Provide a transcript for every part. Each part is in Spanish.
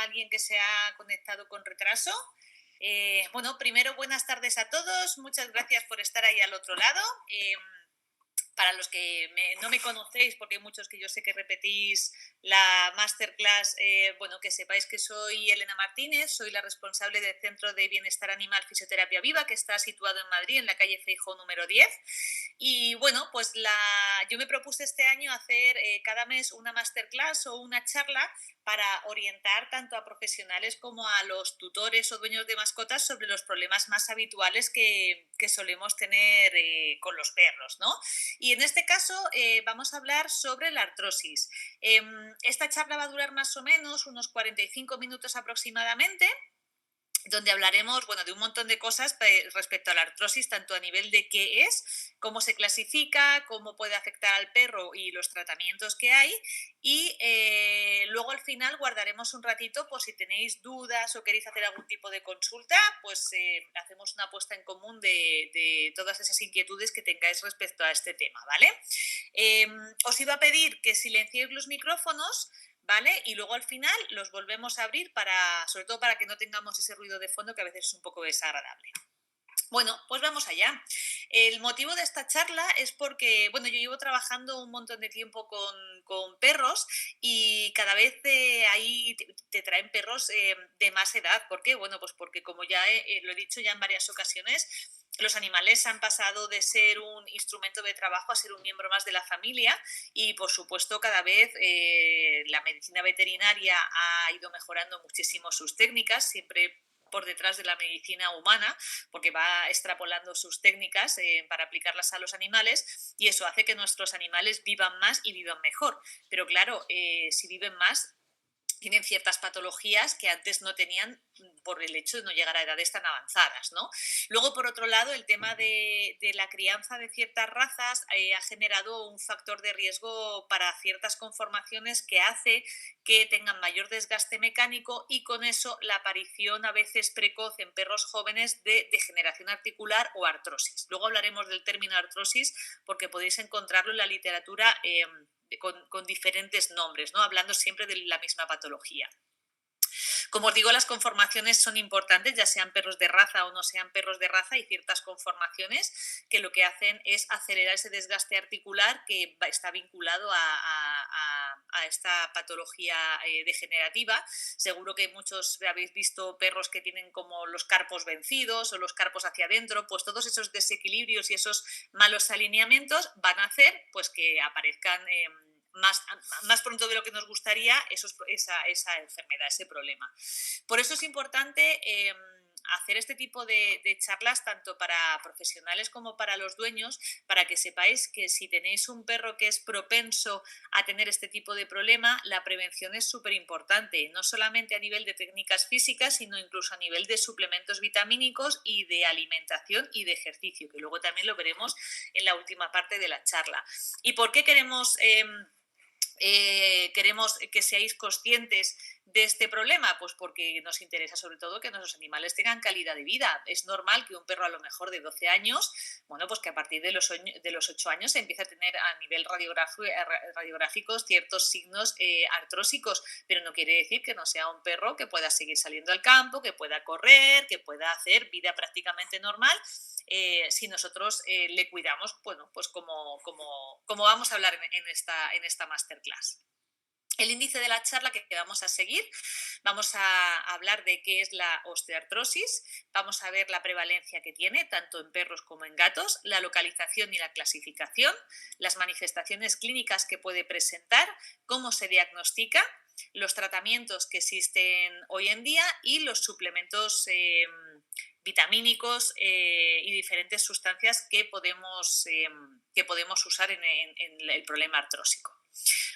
Alguien que se ha conectado con retraso. Bueno, primero buenas tardes a todos, muchas gracias por estar ahí al otro lado. Para los que no me conocéis, porque hay muchos que yo sé que repetís la masterclass, bueno, que sepáis que soy Elena Martínez, soy la responsable del Centro de Bienestar Animal Fisioterapia Viva, que está situado en Madrid, en la calle Feijóo número 10. Y bueno, pues yo me propuse este año hacer cada mes una masterclass o una charla para orientar tanto a profesionales como a los tutores o dueños de mascotas sobre los problemas más habituales que solemos tener con los perros, ¿no? Y en este caso vamos a hablar sobre la artrosis. Esta charla va a durar más o menos unos 45 minutos aproximadamente, donde hablaremos, bueno, de un montón de cosas respecto a la artrosis, tanto a nivel de qué es, cómo se clasifica, cómo puede afectar al perro y los tratamientos que hay. Y luego al final guardaremos un ratito por si tenéis dudas o queréis hacer algún tipo de consulta, pues hacemos una puesta en común de todas esas inquietudes que tengáis respecto a este tema, ¿vale? Os iba a pedir que silenciéis los micrófonos, ¿vale? Y luego al final los volvemos a abrir sobre todo para que no tengamos ese ruido de fondo que a veces es un poco desagradable. Bueno, pues vamos allá. El motivo de esta charla es porque, bueno, yo llevo trabajando un montón de tiempo con perros y cada vez ahí te traen perros de más edad. ¿Por qué? Bueno, pues porque como ya lo he dicho ya en varias ocasiones, los animales han pasado de ser un instrumento de trabajo a ser un miembro más de la familia y, por supuesto, cada vez la medicina veterinaria ha ido mejorando muchísimo sus técnicas, siempre por detrás de la medicina humana, porque va extrapolando sus técnicas para aplicarlas a los animales, y eso hace que nuestros animales vivan más y vivan mejor. Pero claro, si viven más, tienen ciertas patologías que antes no tenían por el hecho de no llegar a edades tan avanzadas, ¿no? Luego, por otro lado, el tema de la crianza de ciertas razas ha generado un factor de riesgo para ciertas conformaciones que hace que tengan mayor desgaste mecánico y con eso la aparición a veces precoz en perros jóvenes de degeneración articular o artrosis. Luego hablaremos del término artrosis porque podéis encontrarlo en la literatura con diferentes nombres, ¿no? Hablando siempre de la misma patología. Como os digo, las conformaciones son importantes, ya sean perros de raza o no sean perros de raza, hay ciertas conformaciones que lo que hacen es acelerar ese desgaste articular que está vinculado a esta patología degenerativa. Seguro que muchos habéis visto perros que tienen como los carpos vencidos o los carpos hacia adentro, pues todos esos desequilibrios y esos malos alineamientos van a hacer pues que aparezcan más pronto de lo que nos gustaría esa enfermedad, ese problema. Por eso es importante hacer este tipo de charlas tanto para profesionales como para los dueños, para que sepáis que si tenéis un perro que es propenso a tener este tipo de problema, la prevención es súper importante, no solamente a nivel de técnicas físicas, sino incluso a nivel de suplementos vitamínicos y de alimentación y de ejercicio, que luego también lo veremos en la última parte de la charla. ¿Y por qué queremos que seáis conscientes de este problema? Pues porque nos interesa sobre todo que nuestros animales tengan calidad de vida. Es normal que un perro a lo mejor de 12 años, bueno, pues que a partir de los 8 años se empiece a tener a nivel radiográfico ciertos signos artrósicos, pero no quiere decir que no sea un perro que pueda seguir saliendo al campo, que pueda correr, que pueda hacer vida prácticamente normal, si nosotros le cuidamos, bueno, pues como vamos a hablar en esta masterclass. El índice de la charla que vamos a seguir, vamos a hablar de qué es la osteoartrosis, vamos a ver la prevalencia que tiene tanto en perros como en gatos, la localización y la clasificación, las manifestaciones clínicas que puede presentar, cómo se diagnostica, los tratamientos que existen hoy en día y los suplementos vitamínicos y diferentes sustancias que podemos usar en el problema artrósico.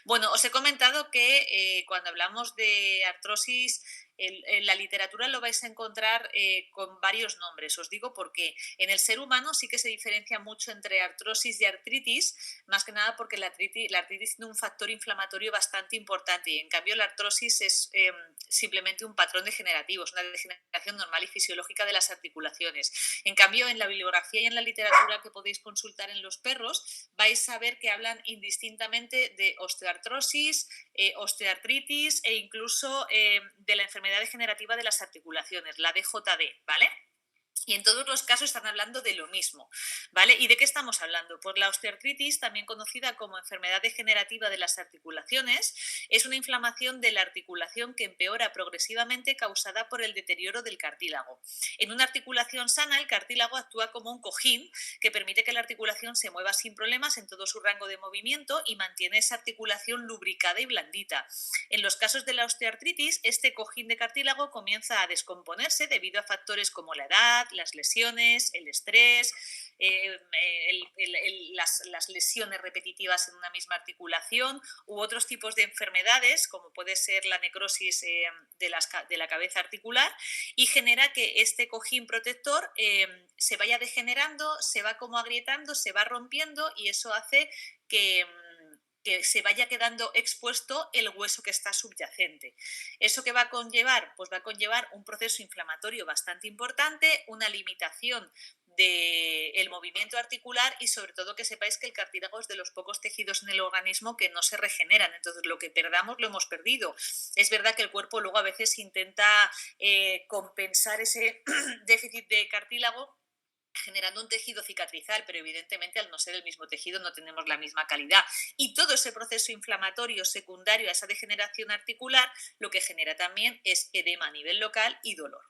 Bueno, os he comentado que cuando hablamos de artrosis En la literatura lo vais a encontrar con varios nombres. Os digo porque en el ser humano sí que se diferencia mucho entre artrosis y artritis, más que nada porque la artritis tiene un factor inflamatorio bastante importante y en cambio la artrosis es simplemente un patrón degenerativo, es una degeneración normal y fisiológica de las articulaciones. En cambio, en la bibliografía y en la literatura que podéis consultar en los perros, vais a ver que hablan indistintamente de osteoartrosis, osteoartritis e incluso de la enfermedad degenerativa de las articulaciones, la DJD, ¿vale? Y en todos los casos están hablando de lo mismo, ¿vale? ¿Y de qué estamos hablando? Pues la osteoartritis, también conocida como enfermedad degenerativa de las articulaciones, es una inflamación de la articulación que empeora progresivamente causada por el deterioro del cartílago. En una articulación sana, el cartílago actúa como un cojín que permite que la articulación se mueva sin problemas en todo su rango de movimiento y mantiene esa articulación lubricada y blandita. En los casos de la osteoartritis, este cojín de cartílago comienza a descomponerse debido a factores como la edad, las lesiones, el estrés, las lesiones repetitivas en una misma articulación u otros tipos de enfermedades como puede ser la necrosis de la cabeza articular y genera que este cojín protector se vaya degenerando, se va como agrietando, se va rompiendo y eso hace que se vaya quedando expuesto el hueso que está subyacente. ¿Eso qué va a conllevar? Pues va a conllevar un proceso inflamatorio bastante importante, una limitación del movimiento articular y sobre todo que sepáis que el cartílago es de los pocos tejidos en el organismo que no se regeneran, entonces lo que perdamos lo hemos perdido. Es verdad que el cuerpo luego a veces intenta compensar ese déficit de cartílago generando un tejido cicatrizal, pero evidentemente al no ser el mismo tejido no tenemos la misma calidad. Y todo ese proceso inflamatorio secundario a esa degeneración articular lo que genera también es edema a nivel local y dolor.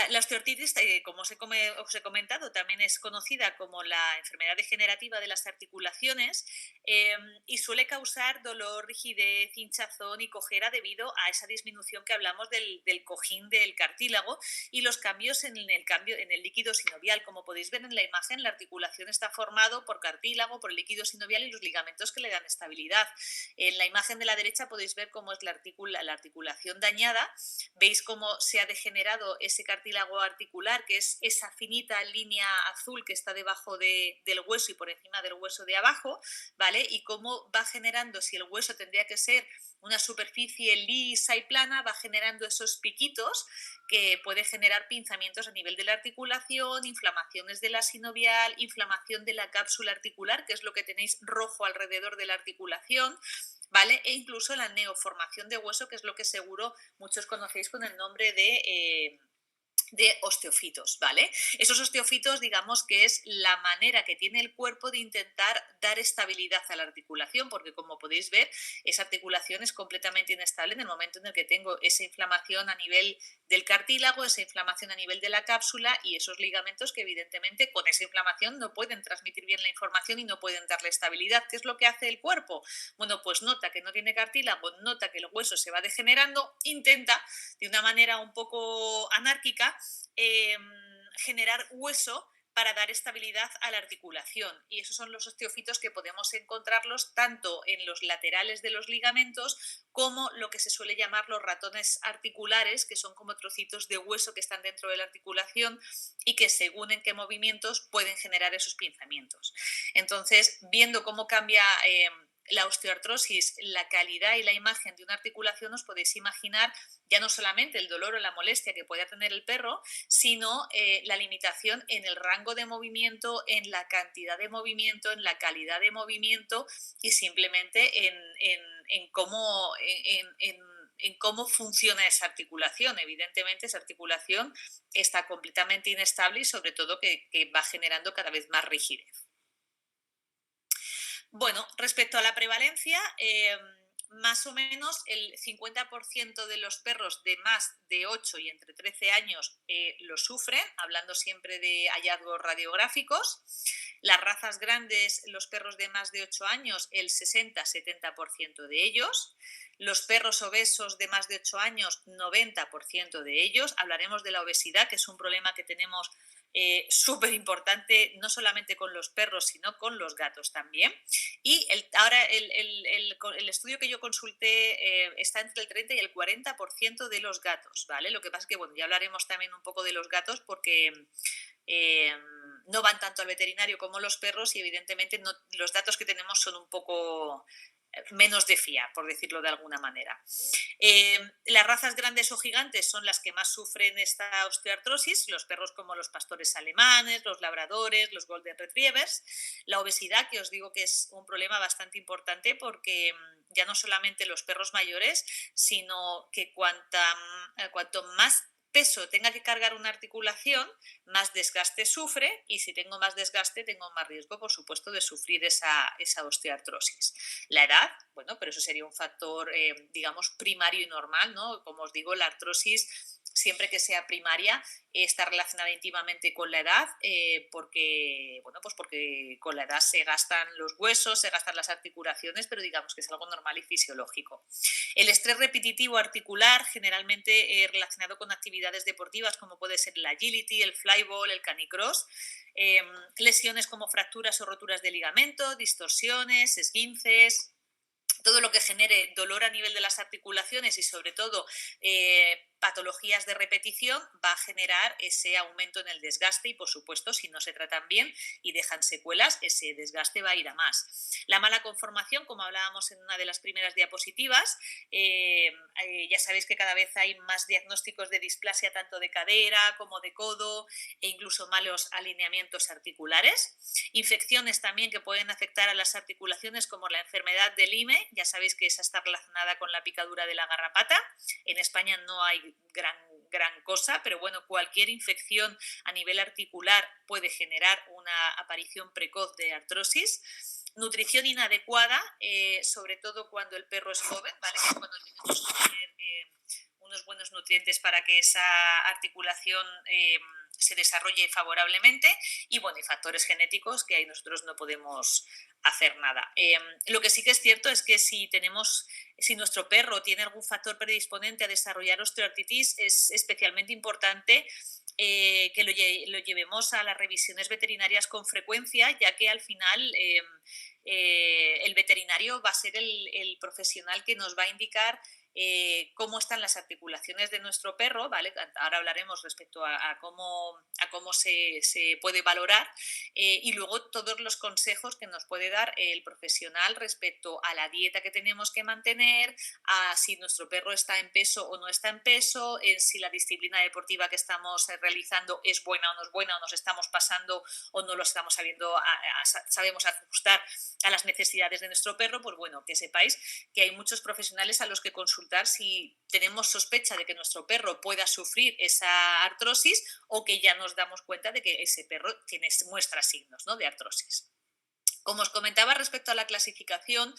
La osteoartritis, como os he comentado, también es conocida como la enfermedad degenerativa de las articulaciones y suele causar dolor, rigidez, hinchazón y cojera debido a esa disminución que hablamos del cojín del cartílago y los cambios en el líquido sinovial. Como podéis ver en la imagen, la articulación está formado por cartílago, por el líquido sinovial y los ligamentos que le dan estabilidad. En la imagen de la derecha podéis ver cómo es la articulación dañada. Veis cómo se ha degenerado ese cartílago articular, que es esa finita línea azul que está debajo del hueso y por encima del hueso de abajo, ¿vale? Y cómo va generando, si el hueso tendría que ser una superficie lisa y plana, va generando esos piquitos que puede generar pinzamientos a nivel de la articulación, inflamaciones de la sinovial, inflamación de la cápsula articular, que es lo que tenéis rojo alrededor de la articulación, ¿vale? E incluso la neoformación de hueso, que es lo que seguro muchos conocéis con el nombre de osteofitos, ¿vale? Esos osteofitos, digamos que es la manera que tiene el cuerpo de intentar dar estabilidad a la articulación, porque como podéis ver, esa articulación es completamente inestable en el momento en el que tengo esa inflamación a nivel del cartílago, esa inflamación a nivel de la cápsula y esos ligamentos que evidentemente con esa inflamación no pueden transmitir bien la información y no pueden darle estabilidad. ¿Qué es lo que hace el cuerpo? Bueno, pues nota que no tiene cartílago, nota que el hueso se va degenerando, intenta de una manera un poco anárquica generar hueso para dar estabilidad a la articulación. Y esos son los osteofitos que podemos encontrarlos tanto en los laterales de los ligamentos como lo que se suele llamar los ratones articulares, que son como trocitos de hueso que están dentro de la articulación y que según en qué movimientos pueden generar esos pinzamientos. Entonces, viendo cómo cambia la osteoartrosis, la calidad y la imagen de una articulación, os podéis imaginar ya no solamente el dolor o la molestia que pueda tener el perro, sino la limitación en el rango de movimiento, en la cantidad de movimiento, en la calidad de movimiento y simplemente en cómo funciona esa articulación. Evidentemente esa articulación está completamente inestable y sobre todo que va generando cada vez más rigidez. Bueno, respecto a la prevalencia, más o menos el 50% de los perros de más de 8 y entre 13 años lo sufren, hablando siempre de hallazgos radiográficos. Las razas grandes, los perros de más de 8 años, el 60-70% de ellos. Los perros obesos de más de 8 años, 90% de ellos. Hablaremos de la obesidad, que es un problema que tenemos súper importante, no solamente con los perros, sino con los gatos también. Y ahora el estudio que yo consulté está entre el 30 y el 40% de los gatos, ¿vale? Lo que pasa es que, bueno, ya hablaremos también un poco de los gatos porque eh, no van tanto al veterinario como los perros y evidentemente no, los datos que tenemos son un poco menos de fiar, por decirlo de alguna manera. Las razas grandes o gigantes son las que más sufren esta osteoartrosis, los perros como los pastores alemanes, los labradores, los golden retrievers. La obesidad, que os digo que es un problema bastante importante porque ya no solamente los perros mayores, sino que cuanto más peso tenga que cargar una articulación, más desgaste sufre y si tengo más desgaste tengo más riesgo, por supuesto, de sufrir esa osteoartrosis. La edad, bueno, pero eso sería un factor, digamos, primario y normal, ¿no? Como os digo, la artrosis, siempre que sea primaria, está relacionada íntimamente con la edad, porque, bueno, pues porque con la edad se gastan los huesos, se gastan las articulaciones, pero digamos que es algo normal y fisiológico. El estrés repetitivo articular, generalmente relacionado con actividades deportivas como puede ser el agility, el flyball, el canicross, lesiones como fracturas o roturas de ligamento, distorsiones, esguinces, todo lo que genere dolor a nivel de las articulaciones y sobre todo patologías de repetición va a generar ese aumento en el desgaste y por supuesto si no se tratan bien y dejan secuelas ese desgaste va a ir a más. La mala conformación, como hablábamos en una de las primeras diapositivas, ya sabéis que cada vez hay más diagnósticos de displasia tanto de cadera como de codo e incluso malos alineamientos articulares. Infecciones también que pueden afectar a las articulaciones como la enfermedad de Lyme, ya sabéis que esa está relacionada con la picadura de la garrapata. En España no hay gran cosa, pero bueno, cualquier infección a nivel articular puede generar una aparición precoz de artrosis. Nutrición inadecuada, sobre todo cuando el perro es joven, ¿vale? Que es cuando tenemos que tener unos buenos nutrientes para que esa articulación se desarrolle favorablemente y bueno, y factores genéticos que ahí nosotros no podemos hacer nada. Lo que sí que es cierto es que si nuestro perro tiene algún factor predisponente a desarrollar osteoartritis, es especialmente importante que lo llevemos a las revisiones veterinarias con frecuencia, ya que al final el veterinario va a ser el profesional que nos va a indicar cómo están las articulaciones de nuestro perro, ¿vale? Ahora hablaremos respecto a cómo se puede valorar y luego todos los consejos que nos puede dar el profesional respecto a la dieta que tenemos que mantener, a si nuestro perro está en peso o no está en peso, si la disciplina deportiva que estamos realizando es buena o no es buena, o nos estamos pasando o no lo estamos sabemos ajustar a las necesidades de nuestro perro, pues bueno, que sepáis que hay muchos profesionales a los que consultar si tenemos sospecha de que nuestro perro pueda sufrir esa artrosis o que ya nos damos cuenta de que ese perro muestra signos, ¿no?, de artrosis. Como os comentaba respecto a la clasificación,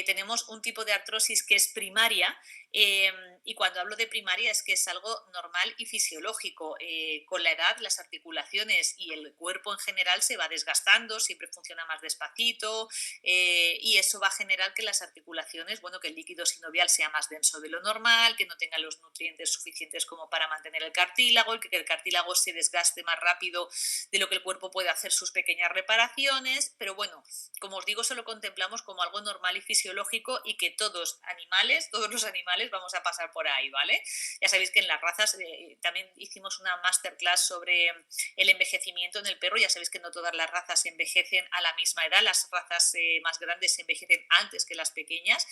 tenemos un tipo de artrosis que es primaria y cuando hablo de primaria es que es algo normal y fisiológico. Con la edad las articulaciones y el cuerpo en general se va desgastando, siempre funciona más despacito y eso va a generar que las articulaciones, bueno, que el líquido sinovial sea más denso de lo normal, que no tenga los nutrientes suficientes como para mantener el cartílago, que el cartílago se desgaste más rápido de lo que el cuerpo puede hacer sus pequeñas reparaciones, pero bueno, como os digo, eso lo contemplamos como algo normal y fisiológico y que todos los animales vamos a pasar por ahí, ¿vale? Ya sabéis que en las razas también hicimos una masterclass sobre el envejecimiento en el perro, ya sabéis que no todas las razas envejecen a la misma edad, las razas más grandes envejecen antes que las pequeñas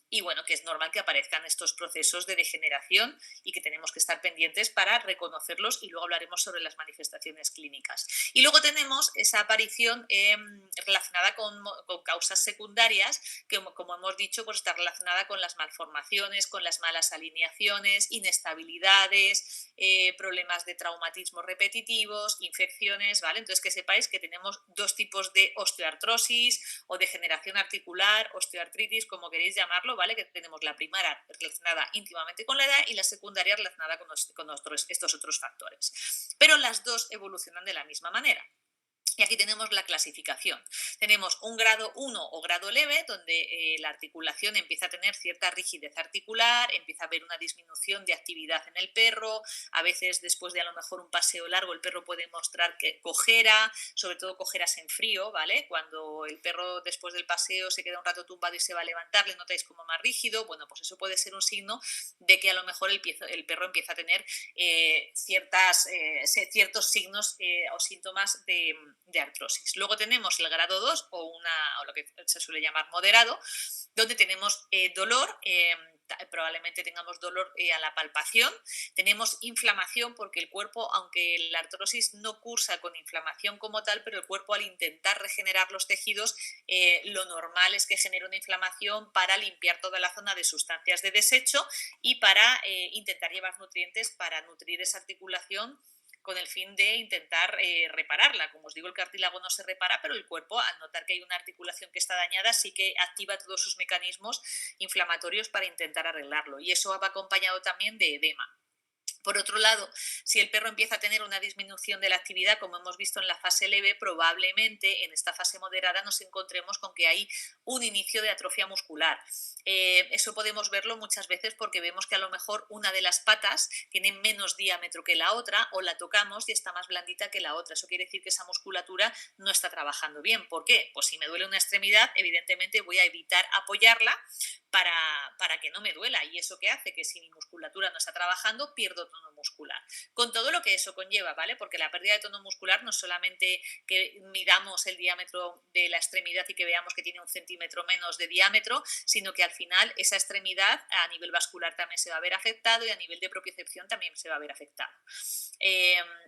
y bueno, que es normal que aparezcan estos procesos de degeneración y que tenemos que estar pendientes para reconocerlos y luego hablaremos sobre las manifestaciones clínicas. Y luego tenemos esa aparición relacionada con causas secundarias que, como hemos dicho, pues está relacionada con las malformaciones, con las malas alineaciones, inestabilidades, problemas de traumatismos repetitivos, infecciones, ¿vale? Entonces que sepáis que tenemos dos tipos de osteoartrosis o degeneración articular, osteoartritis, como queréis llamarlo, ¿vale? Que tenemos la primaria relacionada íntimamente con la edad y la secundaria relacionada con estos otros factores. Pero las dos evolucionan de la misma manera. Y aquí tenemos la clasificación. Tenemos un grado 1 o grado leve, donde la articulación empieza a tener cierta rigidez articular, empieza a haber una disminución de actividad en el perro, a veces después de a lo mejor un paseo largo el perro puede mostrar cojera, sobre todo cojeras en frío, ¿vale? Cuando el perro después del paseo se queda un rato tumbado y se va a levantar, le notáis como más rígido, bueno, pues eso puede ser un signo de que a lo mejor el perro empieza a tener ciertos signos o síntomas de artrosis. Luego tenemos el grado 2 o lo que se suele llamar moderado, donde tenemos dolor, probablemente tengamos dolor a la palpación, tenemos inflamación porque el cuerpo, aunque la artrosis no cursa con inflamación como tal, pero el cuerpo al intentar regenerar los tejidos, lo normal es que genere una inflamación para limpiar toda la zona de sustancias de desecho y para intentar llevar nutrientes para nutrir esa articulación con el fin de intentar repararla. Como os digo, el cartílago no se repara, pero el cuerpo, al notar que hay una articulación que está dañada, sí que activa todos sus mecanismos inflamatorios para intentar arreglarlo. Y eso va acompañado también de edema. Por otro lado, si el perro empieza a tener una disminución de la actividad, como hemos visto en la fase leve, probablemente en esta fase moderada nos encontremos con que hay un inicio de atrofia muscular. Eso podemos verlo muchas veces porque vemos que a lo mejor una de las patas tiene menos diámetro que la otra o la tocamos y está más blandita que la otra. Eso quiere decir que esa musculatura no está trabajando bien. ¿Por qué? Pues si me duele una extremidad, evidentemente voy a evitar apoyarla para que no me duela. ¿Y eso qué hace? Que si mi musculatura no está trabajando, pierdo tono muscular. Con todo lo que eso conlleva, ¿vale? Porque la pérdida de tono muscular no es solamente que midamos el diámetro de la extremidad y que veamos que tiene 1 centímetro menos de diámetro, sino que al final esa extremidad a nivel vascular también se va a ver afectado y a nivel de propiocepción también se va a ver afectado.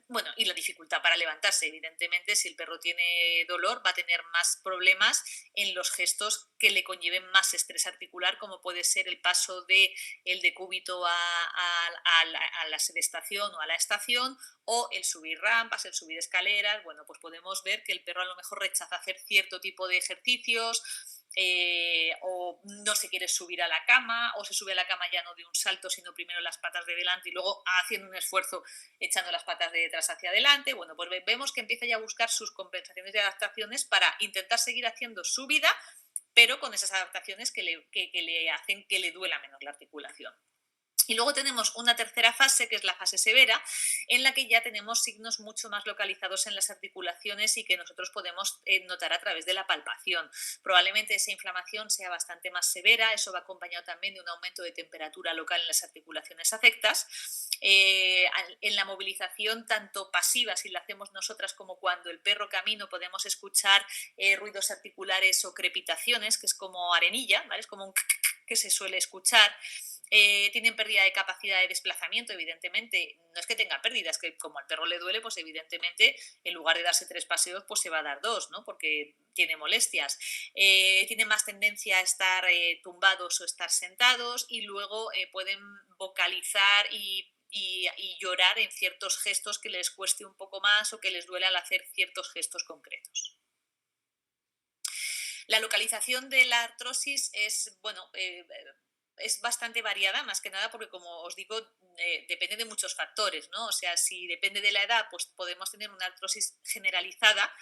Bueno, y la dificultad para levantarse, evidentemente, si el perro tiene dolor va a tener más problemas en los gestos que le conlleven más estrés articular, como puede ser el paso del decúbito a la sedestación o a la estación, o el subir rampas, el subir escaleras. Bueno, pues podemos ver que el perro a lo mejor rechaza hacer cierto tipo de ejercicios, o no se quiere subir a la cama, o se sube a la cama ya no de un salto, sino primero las patas de delante y luego haciendo un esfuerzo echando las patas de detrás hacia adelante. Bueno, pues vemos que empieza ya a buscar sus compensaciones y adaptaciones para intentar seguir haciendo su vida, pero con esas adaptaciones que le hacen que le duela menos la articulación. Y luego tenemos una tercera fase, que es la fase severa, en la que ya tenemos signos mucho más localizados en las articulaciones y que nosotros podemos notar a través de la palpación. Probablemente esa inflamación sea bastante más severa, eso va acompañado también de un aumento de temperatura local en las articulaciones afectas. En la movilización tanto pasiva, si la hacemos nosotras, como cuando el perro camina, podemos escuchar ruidos articulares o crepitaciones, que es como arenilla, ¿vale? Es como un que se suele escuchar. Tienen pérdida de capacidad de desplazamiento, evidentemente. No es que tenga pérdida, es que como al perro le duele, pues evidentemente en lugar de darse 3 paseos, pues se va a dar 2, ¿no? Porque tiene molestias. Tienen más tendencia a estar tumbados o estar sentados, y luego pueden vocalizar y llorar en ciertos gestos que les cueste un poco más o que les duele al hacer ciertos gestos concretos. La localización de la artrosis es, bueno, es bastante variada, más que nada porque, como os digo, depende de muchos factores, ¿no? O sea, si depende de la edad, pues podemos tener una artrosis generalizada,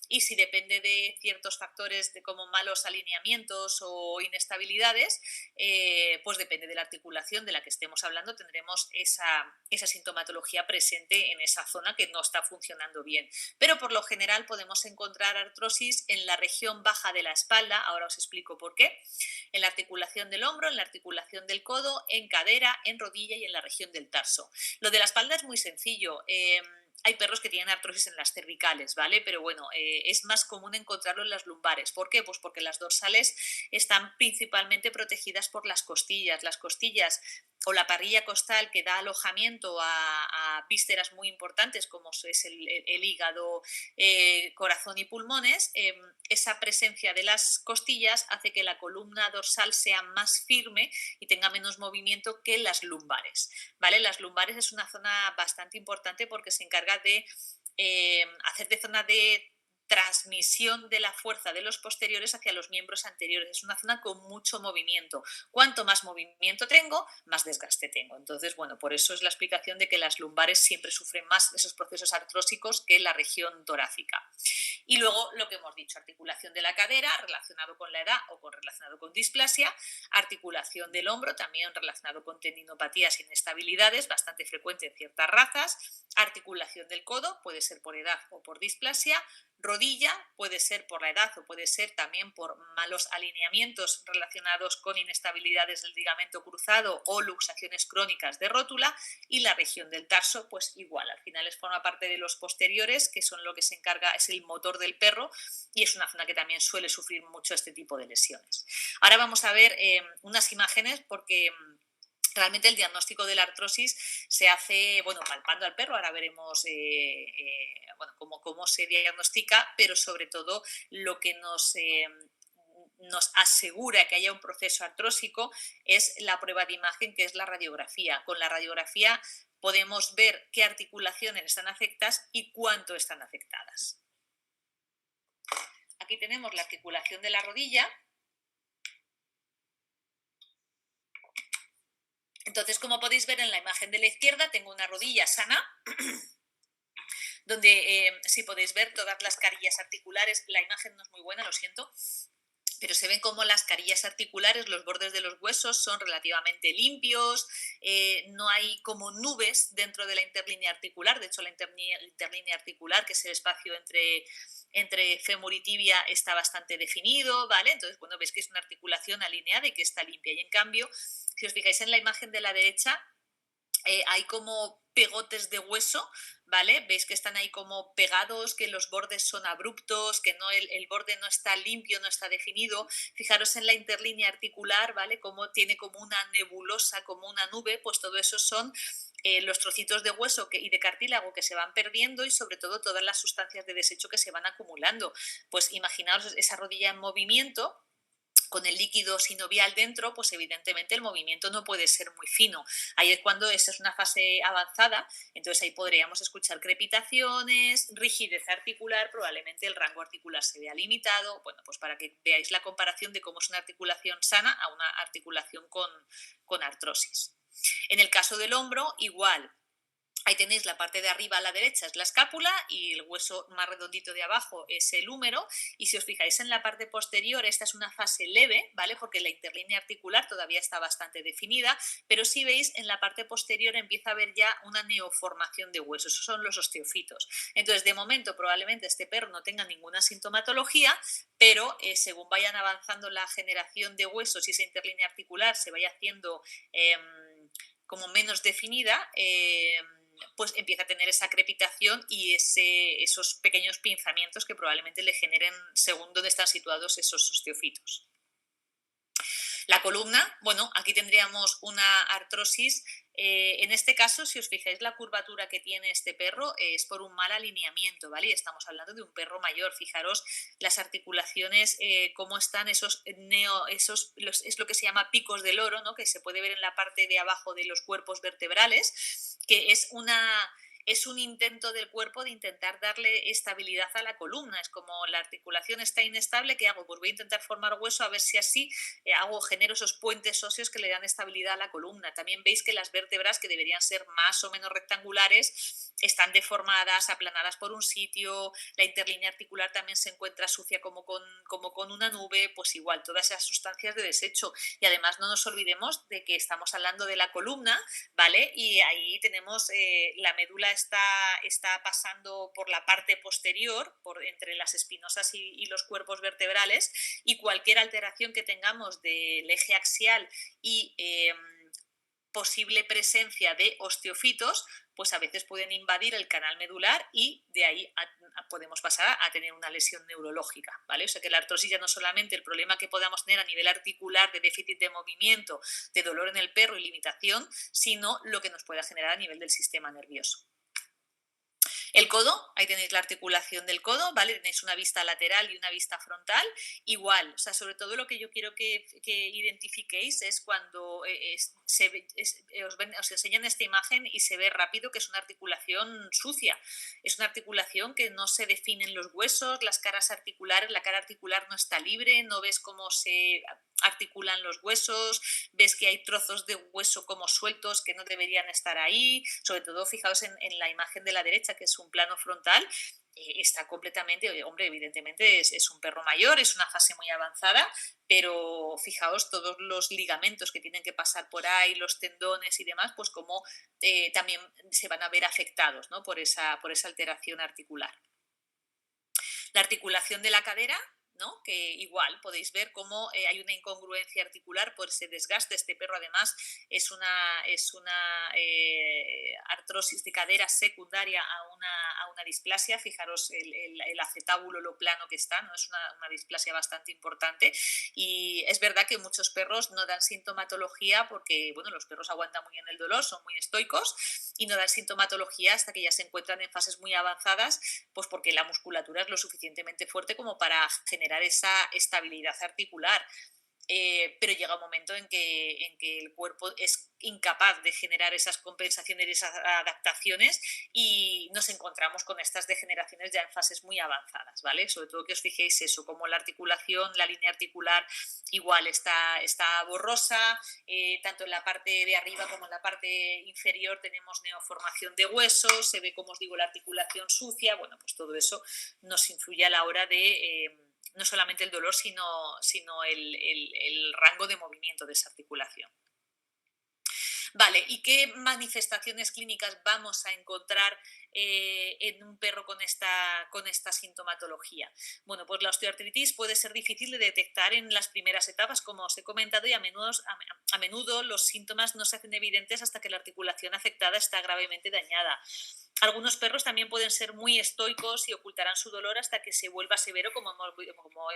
y si depende de ciertos factores de como malos alineamientos o inestabilidades, pues depende de la articulación de la que estemos hablando, tendremos esa sintomatología presente en esa zona que no está funcionando bien. Pero por lo general podemos encontrar artrosis en la región baja de la espalda, ahora os explico por qué, en la articulación del hombro, en la articulación del codo, en cadera, en rodilla y en la región del tarso. Lo de la espalda es muy sencillo. Hay perros que tienen artrosis en las cervicales, ¿vale? Pero bueno, es más común encontrarlo en las lumbares. ¿Por qué? Pues porque las dorsales están principalmente protegidas por las costillas. Las costillas o la parrilla costal, que da alojamiento a vísceras muy importantes como es el hígado, corazón y pulmones. Esa presencia de las costillas hace que la columna dorsal sea más firme y tenga menos movimiento que las lumbares, ¿vale? Las lumbares es una zona bastante importante porque se encarga de hacer de zona de transmisión de la fuerza de los posteriores hacia los miembros anteriores. Es una zona con mucho movimiento. Cuanto más movimiento tengo, más desgaste tengo. Entonces, bueno, por eso es la explicación de que las lumbares siempre sufren más esos procesos artrósicos que la región torácica. Y luego lo que hemos dicho, articulación de la cadera relacionado con la edad o relacionado con displasia, articulación del hombro también relacionado con tendinopatías e inestabilidades, bastante frecuente en ciertas razas, articulación del codo, puede ser por edad o por displasia, rodilla, puede ser por la edad o puede ser también por malos alineamientos relacionados con inestabilidades del ligamento cruzado o luxaciones crónicas de rótula, y la región del tarso, pues igual, al final forma parte de los posteriores, que son lo que se encarga, es el motor del perro, y es una zona que también suele sufrir mucho este tipo de lesiones. Ahora vamos a ver unas imágenes porque realmente el diagnóstico de la artrosis se hace, bueno, palpando al perro. Ahora veremos bueno, cómo se diagnostica, pero sobre todo lo que nos asegura que haya un proceso artrósico es la prueba de imagen, que es la radiografía. Con la radiografía podemos ver qué articulaciones están afectadas y cuánto están afectadas. Aquí tenemos la articulación de la rodilla. Entonces, como podéis ver en la imagen de la izquierda, tengo una rodilla sana, donde sí podéis ver todas las carillas articulares. La imagen no es muy buena, lo siento, pero se ven como las carillas articulares, los bordes de los huesos son relativamente limpios, no hay como nubes dentro de la interlínea articular. De hecho, la interlínea articular, que es el espacio entre fémur y tibia, está bastante definido, ¿vale? Entonces, bueno, veis que es una articulación alineada y que está limpia. Y en cambio, si os fijáis en la imagen de la derecha, hay como pegotes de hueso, ¿vale? Veis que están ahí como pegados, que los bordes son abruptos, que no, el borde no está limpio, no está definido. Fijaros en la interlínea articular, ¿vale? Como tiene como una nebulosa, como una nube, pues todo eso son los trocitos de hueso y de cartílago que se van perdiendo, y sobre todo todas las sustancias de desecho que se van acumulando. Pues imaginaos esa rodilla en movimiento, con el líquido sinovial dentro, pues evidentemente el movimiento no puede ser muy fino. Ahí es cuando esa es una fase avanzada, entonces ahí podríamos escuchar crepitaciones, rigidez articular, probablemente el rango articular se vea limitado. Bueno, pues para que veáis la comparación de cómo es una articulación sana a una articulación con artrosis. En el caso del hombro, igual. Ahí tenéis la parte de arriba a la derecha, es la escápula, y el hueso más redondito de abajo es el húmero. Y si os fijáis en la parte posterior, esta es una fase leve, ¿vale? Porque la interlínea articular todavía está bastante definida, pero si veis, en la parte posterior empieza a haber ya una neoformación de huesos, esos son los osteofitos. Entonces, de momento, probablemente este perro no tenga ninguna sintomatología, pero según vayan avanzando la generación de huesos y esa interlínea articular se vaya haciendo como menos definida, pues empieza a tener esa crepitación y esos pequeños pinzamientos que probablemente le generen según dónde están situados esos osteofitos. La columna, bueno, aquí tendríamos una artrosis. En este caso, si os fijáis, la curvatura que tiene este perro es por un mal alineamiento, ¿vale? Y estamos hablando de un perro mayor. Fijaros las articulaciones, cómo están es lo que se llama picos del oro, ¿no? Que se puede ver en la parte de abajo de los cuerpos vertebrales, que es un intento del cuerpo de intentar darle estabilidad a la columna. Es como la articulación está inestable, ¿qué hago? Pues voy a intentar formar hueso, a ver si así genero esos puentes óseos que le dan estabilidad a la columna. También veis que las vértebras, que deberían ser más o menos rectangulares, están deformadas, aplanadas por un sitio. La interlínea articular también se encuentra sucia como con una nube. Pues igual, todas esas sustancias de desecho. Y además no nos olvidemos de que estamos hablando de la columna, ¿vale? Y ahí tenemos la médula está pasando por la parte posterior, entre las espinosas y los cuerpos vertebrales, y cualquier alteración que tengamos del eje axial y posible presencia de osteofitos, pues a veces pueden invadir el canal medular y de ahí podemos pasar a tener una lesión neurológica, ¿vale? O sea que la artrosis ya no solamente el problema que podamos tener a nivel articular de déficit de movimiento, de dolor en el perro y limitación, sino lo que nos pueda generar a nivel del sistema nervioso. El codo, ahí tenéis la articulación del codo, ¿vale? Tenéis una vista lateral y una vista frontal. Igual, o sea, sobre todo lo que yo quiero que identifiquéis es cuando os enseñan esta imagen y se ve rápido que es una articulación sucia. Es una articulación que no se definen los huesos, las caras articulares, la cara articular no está libre, no ves cómo se articulan los huesos, ves que hay trozos de hueso como sueltos que no deberían estar ahí, sobre todo fijaos en la imagen de la derecha, que es un plano frontal, está completamente, hombre, evidentemente es un perro mayor, es una fase muy avanzada, pero fijaos todos los ligamentos que tienen que pasar por ahí, los tendones y demás, pues como también se van a ver afectados, ¿no? por esa alteración articular. La articulación de la cadera, ¿no? Que igual podéis ver cómo hay una incongruencia articular por ese desgaste. Este perro además es una artrosis de cadera secundaria a una displasia. Fijaros el acetábulo, lo plano que está, ¿no? Es una displasia bastante importante y es verdad que muchos perros no dan sintomatología porque, bueno, los perros aguantan muy bien el dolor, son muy estoicos y no dan sintomatología hasta que ya se encuentran en fases muy avanzadas, pues porque la musculatura es lo suficientemente fuerte como para generar esa estabilidad articular. Pero llega un momento en que el cuerpo es incapaz de generar esas compensaciones y esas adaptaciones y nos encontramos con estas degeneraciones ya en fases muy avanzadas, ¿vale? Sobre todo que os fijéis eso, como la articulación, la línea articular igual está borrosa, tanto en la parte de arriba como en la parte inferior tenemos neoformación de huesos, se ve, como os digo, la articulación sucia, bueno, pues todo eso nos influye a la hora de no solamente el dolor, sino el rango de movimiento de esa articulación. Vale, ¿y qué manifestaciones clínicas vamos a encontrar en un perro con esta sintomatología? Bueno, pues la osteoartritis puede ser difícil de detectar en las primeras etapas, como os he comentado, y a menudo los síntomas no se hacen evidentes hasta que la articulación afectada está gravemente dañada. Algunos perros también pueden ser muy estoicos y ocultarán su dolor hasta que se vuelva severo, como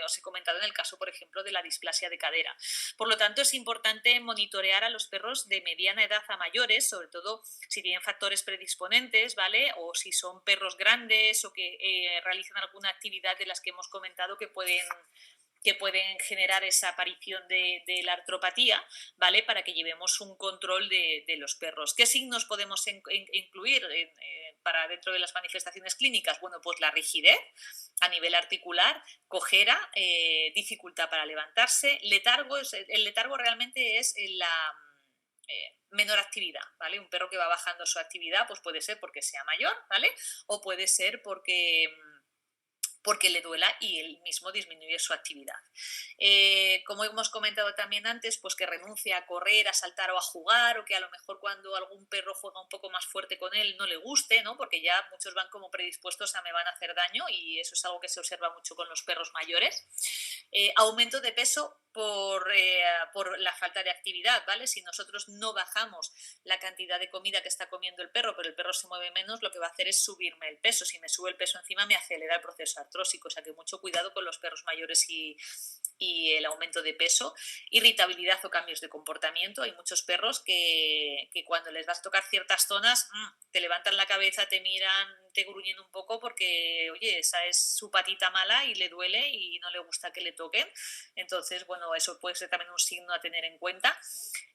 os he comentado en el caso, por ejemplo, de la displasia de cadera. Por lo tanto, es importante monitorear a los perros de mediana edad a mayores, sobre todo si tienen factores predisponentes, ¿vale? O si son perros grandes o que realizan alguna actividad de las que hemos comentado que pueden generar esa aparición de la artropatía, ¿vale? Para que llevemos un control de los perros. ¿Qué signos podemos incluir para dentro de las manifestaciones clínicas? Bueno, pues la rigidez a nivel articular, cojera, dificultad para levantarse, letargo. El letargo realmente es la menor actividad, ¿vale? Un perro que va bajando su actividad, pues puede ser porque sea mayor, ¿vale? O puede ser porque le duela y él mismo disminuye su actividad. Como hemos comentado también antes, pues que renuncia a correr, a saltar o a jugar, o que a lo mejor cuando algún perro juega un poco más fuerte con él no le guste, ¿no? Porque ya muchos van como predispuestos a me van a hacer daño y eso es algo que se observa mucho con los perros mayores. Aumento de peso por la falta de actividad, ¿vale? Si nosotros no bajamos la cantidad de comida que está comiendo el perro, pero el perro se mueve menos, lo que va a hacer es subirme el peso. Si me sube el peso encima, me acelera el proceso artrósico, o sea que mucho cuidado con los perros mayores y el aumento de peso. Irritabilidad o cambios de comportamiento. Hay muchos perros que cuando les vas a tocar ciertas zonas, te levantan la cabeza, te miran, te gruñen un poco porque, oye, esa es su patita mala y le duele y no le gusta que le toquen. Entonces, bueno, eso puede ser también un signo a tener en cuenta.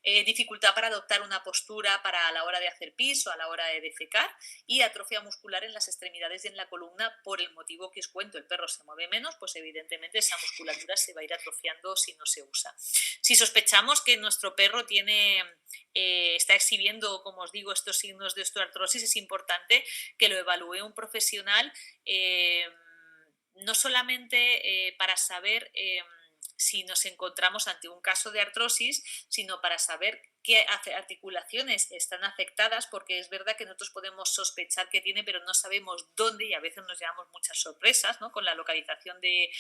Dificultad para adoptar una postura a la hora de hacer pis o a la hora de defecar y atrofia muscular en las extremidades y en la columna por el motivo que os cuento. El perro se mueve menos, pues evidentemente esa musculatura se va a ir atrofiando si no se usa. Si sospechamos que nuestro perro está exhibiendo, como os digo, estos signos de osteoartrosis, es importante que lo evalúe un profesional, no solamente para saber si nos encontramos ante un caso de artrosis, sino para saber qué articulaciones están afectadas, porque es verdad que nosotros podemos sospechar que tiene, pero no sabemos dónde y a veces nos llevamos muchas sorpresas, ¿no? Con la localización de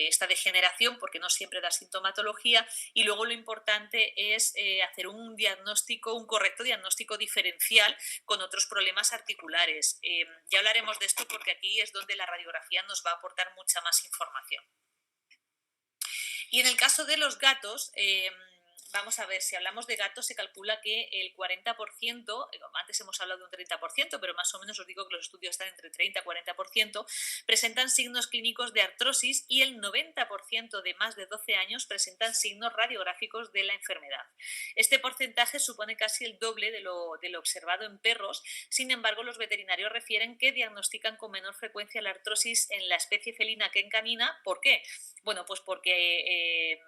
esta degeneración, porque no siempre da sintomatología, y luego lo importante es hacer un correcto diagnóstico diferencial con otros problemas articulares. Ya hablaremos de esto porque aquí es donde la radiografía nos va a aportar mucha más información. Y en el caso de los gatos, vamos a ver, si hablamos de gatos, se calcula que el 40%, antes hemos hablado de un 30%, pero más o menos os digo que los estudios están entre 30 y 40%, presentan signos clínicos de artrosis y el 90% de más de 12 años presentan signos radiográficos de la enfermedad. Este porcentaje supone casi el doble de lo observado en perros. Sin embargo, los veterinarios refieren que diagnostican con menor frecuencia la artrosis en la especie felina que en canina. ¿Por qué? Bueno, pues porque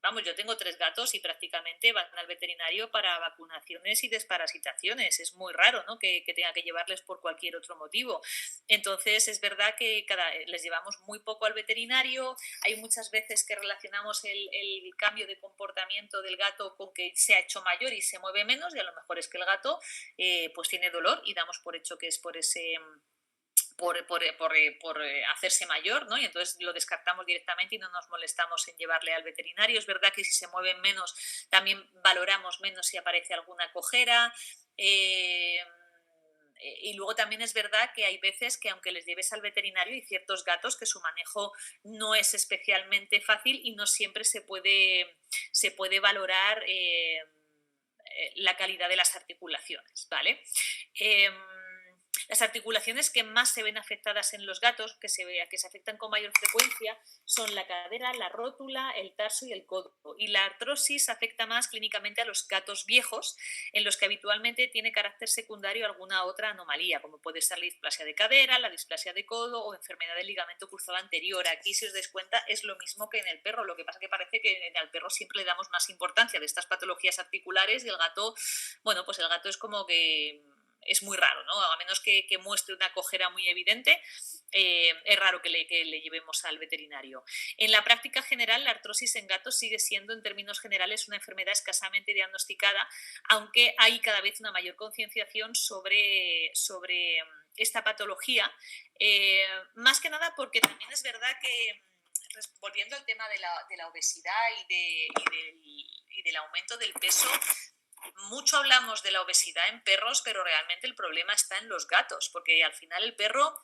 vamos, yo tengo 3 gatos y prácticamente van al veterinario para vacunaciones y desparasitaciones. Es muy raro, ¿no?, que tenga que llevarles por cualquier otro motivo. Entonces, es verdad que les llevamos muy poco al veterinario. Hay muchas veces que relacionamos el cambio de comportamiento del gato con que se ha hecho mayor y se mueve menos, y a lo mejor es que el gato pues tiene dolor y damos por hecho que es por ese por hacerse mayor, ¿no? Y entonces lo descartamos directamente y no nos molestamos en llevarle al veterinario. Es verdad que si se mueven menos, también valoramos menos si aparece alguna cojera. Y luego también es verdad que hay veces que aunque les lleves al veterinario, hay ciertos gatos que su manejo no es especialmente fácil y no siempre se puede valorar la calidad de las articulaciones, ¿vale? Las articulaciones que más se ven afectadas en los gatos, que se afectan con mayor frecuencia, son la cadera, la rótula, el tarso y el codo. Y la artrosis afecta más clínicamente a los gatos viejos, en los que habitualmente tiene carácter secundario alguna otra anomalía, como puede ser la displasia de cadera, la displasia de codo o enfermedad del ligamento cruzado anterior. Aquí, si os dais cuenta, es lo mismo que en el perro. Lo que pasa es que parece que al perro siempre le damos más importancia de estas patologías articulares y el gato, bueno, pues el gato es como que es muy raro, ¿no? A menos que muestre una cojera muy evidente, es raro que le llevemos al veterinario. En la práctica general, la artrosis en gatos sigue siendo, en términos generales, una enfermedad escasamente diagnosticada, aunque hay cada vez una mayor concienciación sobre esta patología, más que nada porque también es verdad que, volviendo al tema de la obesidad y del aumento del peso, mucho hablamos de la obesidad en perros, pero realmente el problema está en los gatos, porque al final el perro,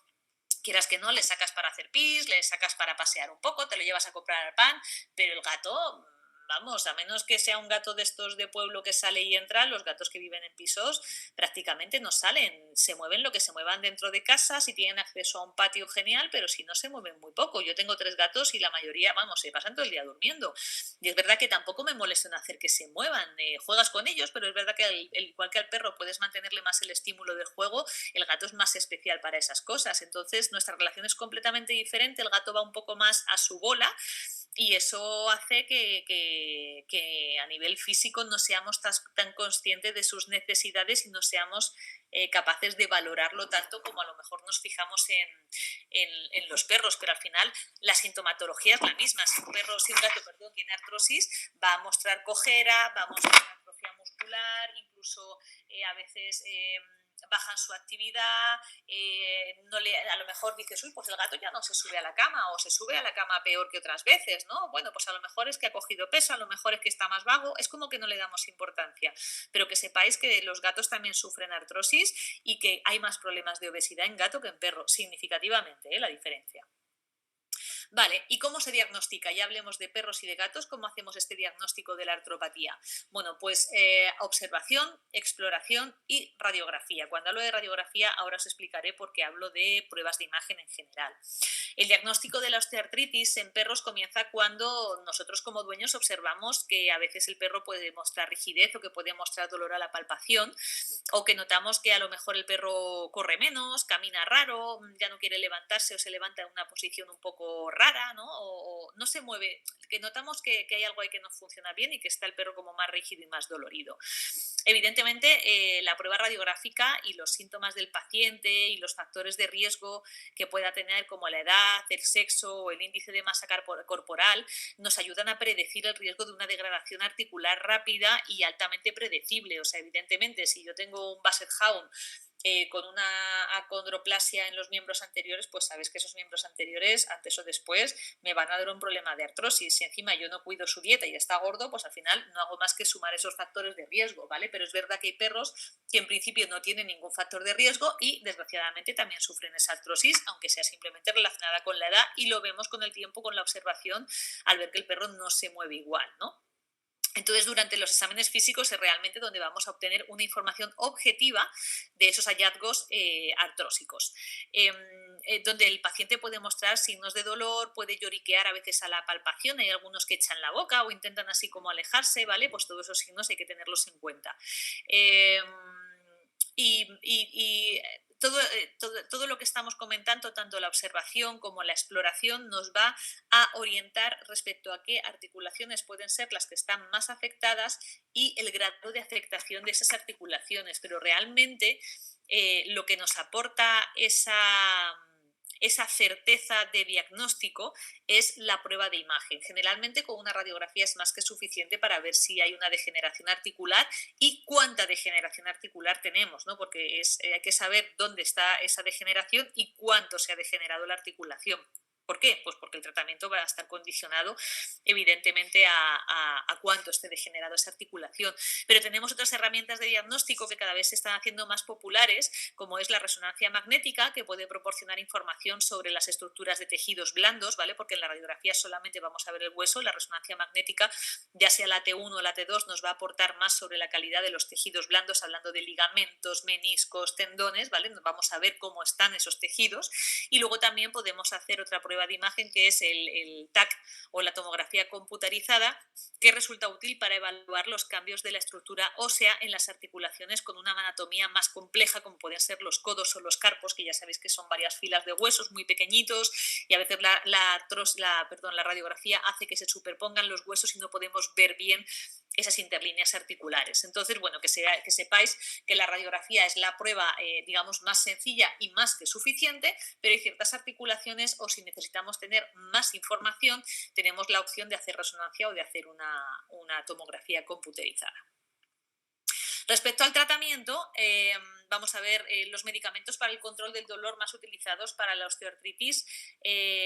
quieras que no, le sacas para hacer pis, le sacas para pasear un poco, te lo llevas a comprar al pan, pero el gato, vamos, a menos que sea un gato de estos de pueblo que sale y entra, los gatos que viven en pisos prácticamente no salen, se mueven lo que se muevan dentro de casa, si tienen acceso a un patio genial, pero si no, se mueven muy poco. Yo tengo 3 gatos y la mayoría, vamos, se pasan todo el día durmiendo. Y es verdad que tampoco me molesta en hacer que se muevan, juegas con ellos, pero es verdad que igual que al perro puedes mantenerle más el estímulo del juego, el gato es más especial para esas cosas. Entonces nuestra relación es completamente diferente, el gato va un poco más a su bola y eso hace que a nivel físico no seamos tan conscientes de sus necesidades y no seamos capaces de valorarlo tanto como a lo mejor nos fijamos en los perros, pero al final la sintomatología es la misma. Si un gato, perdón, tiene artrosis, va a mostrar cojera, va a mostrar atrofia muscular, incluso a veces bajan su actividad, a lo mejor dices, uy, pues el gato ya no se sube a la cama o se sube a la cama peor que otras veces, ¿no? Bueno, pues a lo mejor es que ha cogido peso, a lo mejor es que está más vago, es como que no le damos importancia, pero que sepáis que los gatos también sufren artrosis y que hay más problemas de obesidad en gato que en perro, significativamente, la diferencia. Vale, ¿y cómo se diagnostica? Ya hablemos de perros y de gatos, ¿cómo hacemos este diagnóstico de la artropatía? Bueno, pues observación, exploración y radiografía. Cuando hablo de radiografía, ahora os explicaré por qué hablo de pruebas de imagen en general. El diagnóstico de la osteoartritis en perros comienza cuando nosotros como dueños observamos que a veces el perro puede mostrar rigidez o que puede mostrar dolor a la palpación, o que notamos que a lo mejor el perro corre menos, camina raro, ya no quiere levantarse o se levanta en una posición un poco rara, ¿no? O no se mueve, que notamos que hay algo ahí que no funciona bien y que está el perro como más rígido y más dolorido. Evidentemente, la prueba radiográfica y los síntomas del paciente y los factores de riesgo que pueda tener, como la edad, el sexo o el índice de masa corporal, nos ayudan a predecir el riesgo de una degradación articular rápida y altamente predecible. O sea, evidentemente, si yo tengo un Basset Hound con una acondroplasia en los miembros anteriores, pues sabes que esos miembros anteriores, antes o después, me van a dar un problema de artrosis. Si encima yo no cuido su dieta y está gordo, pues al final no hago más que sumar esos factores de riesgo, ¿vale? Pero es verdad que hay perros que en principio no tienen ningún factor de riesgo y desgraciadamente también sufren esa artrosis, aunque sea simplemente relacionada con la edad, y lo vemos con el tiempo, con la observación, al ver que el perro no se mueve igual, ¿no? Entonces, durante los exámenes físicos es realmente donde vamos a obtener una información objetiva de esos hallazgos artrósicos, donde el paciente puede mostrar signos de dolor, puede lloriquear a veces a la palpación, hay algunos que echan la boca o intentan así como alejarse, ¿vale? Pues todos esos signos hay que tenerlos en cuenta. Eh, y todo lo que estamos comentando, tanto la observación como la exploración, nos va a orientar respecto a qué articulaciones pueden ser las que están más afectadas y el grado de afectación de esas articulaciones. Pero realmente lo que nos aporta esa certeza de diagnóstico es la prueba de imagen. Generalmente con una radiografía es más que suficiente para ver si hay una degeneración articular y cuánta degeneración articular tenemos, ¿no? Porque hay que saber dónde está esa degeneración y cuánto se ha degenerado la articulación. ¿Por qué? Pues porque el tratamiento va a estar condicionado evidentemente a cuánto esté degenerado esa articulación. Pero tenemos otras herramientas de diagnóstico que cada vez se están haciendo más populares, como es la resonancia magnética, que puede proporcionar información sobre las estructuras de tejidos blandos, ¿vale? Porque en la radiografía solamente vamos a ver el hueso, la resonancia magnética, ya sea la T1 o la T2, nos va a aportar más sobre la calidad de los tejidos blandos, hablando de ligamentos, meniscos, tendones, ¿vale? Vamos a ver cómo están esos tejidos. Y luego también podemos hacer otra prueba de imagen, que es el TAC o la tomografía computarizada, que resulta útil para evaluar los cambios de la estructura ósea en las articulaciones con una anatomía más compleja, como pueden ser los codos o los carpos, que ya sabéis que son varias filas de huesos muy pequeñitos, y a veces la radiografía hace que se superpongan los huesos y no podemos ver bien esas interlíneas articulares. Entonces, bueno, que sepáis que la radiografía es la prueba, digamos, más sencilla y más que suficiente, pero hay ciertas articulaciones, o si necesitamos tener más información, tenemos la opción de hacer resonancia o de hacer una tomografía computerizada. Respecto al tratamiento, vamos a ver, los medicamentos para el control del dolor más utilizados para la osteoartritis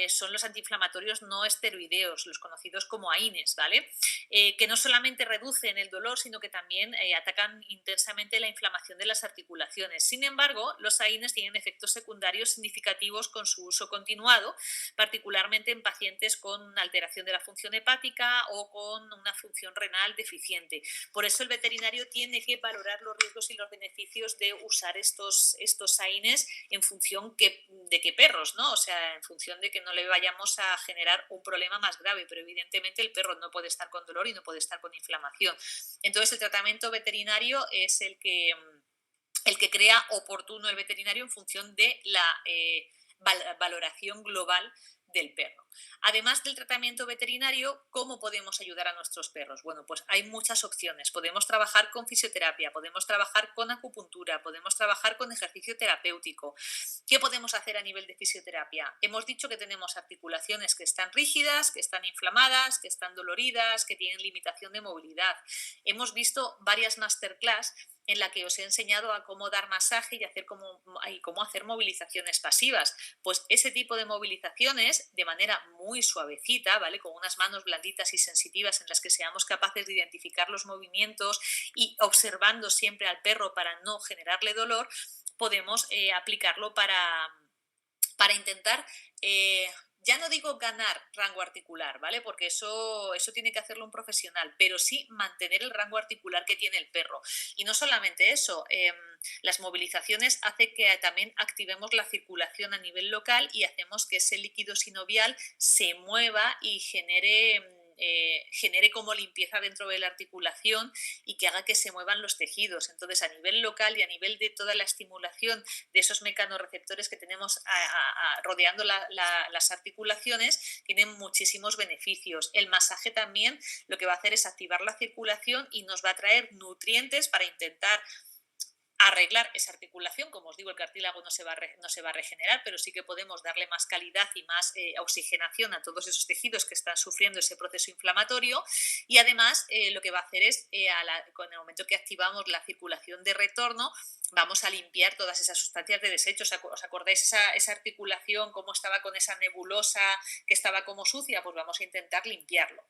son los antiinflamatorios no esteroideos, los conocidos como AINES, ¿vale? Que no solamente reducen el dolor, sino que también atacan intensamente la inflamación de las articulaciones. Sin embargo, los AINES tienen efectos secundarios significativos con su uso continuado, particularmente en pacientes con alteración de la función hepática o con una función renal deficiente. Por eso el veterinario tiene que valorar los riesgos y los beneficios de usar estos AINES en función de qué perros, ¿no? O sea, en función de que no le vayamos a generar un problema más grave, pero evidentemente el perro no puede estar con dolor y no puede estar con inflamación. Entonces el tratamiento veterinario es el que crea oportuno el veterinario en función de la valoración global del perro. Además del tratamiento veterinario, ¿cómo podemos ayudar a nuestros perros? Bueno, pues hay muchas opciones. Podemos trabajar con fisioterapia, podemos trabajar con acupuntura, podemos trabajar con ejercicio terapéutico. ¿Qué podemos hacer a nivel de fisioterapia? Hemos dicho que tenemos articulaciones que están rígidas, que están inflamadas, que están doloridas, que tienen limitación de movilidad. Hemos visto varias masterclass en la que os he enseñado a cómo dar masaje y cómo hacer movilizaciones pasivas. Pues ese tipo de movilizaciones, de manera muy suavecita, ¿vale? Con unas manos blanditas y sensitivas en las que seamos capaces de identificar los movimientos y observando siempre al perro para no generarle dolor, podemos aplicarlo para intentar, ya no digo ganar rango articular, ¿vale? Porque eso tiene que hacerlo un profesional, pero sí mantener el rango articular que tiene el perro. Y no solamente eso, las movilizaciones hacen que también activemos la circulación a nivel local y hacemos que ese líquido sinovial se mueva y genere como limpieza dentro de la articulación y que haga que se muevan los tejidos. Entonces, a nivel local y a nivel de toda la estimulación de esos mecanorreceptores que tenemos rodeando las articulaciones, tienen muchísimos beneficios. El masaje también lo que va a hacer es activar la circulación y nos va a traer nutrientes para intentar arreglar esa articulación. Como os digo, el cartílago no se va a regenerar, pero sí que podemos darle más calidad y más oxigenación a todos esos tejidos que están sufriendo ese proceso inflamatorio, y además lo que va a hacer es, con el momento que activamos la circulación de retorno, vamos a limpiar todas esas sustancias de desecho. ¿Os acordáis esa articulación, cómo estaba con esa nebulosa, que estaba como sucia? Pues vamos a intentar limpiarlo.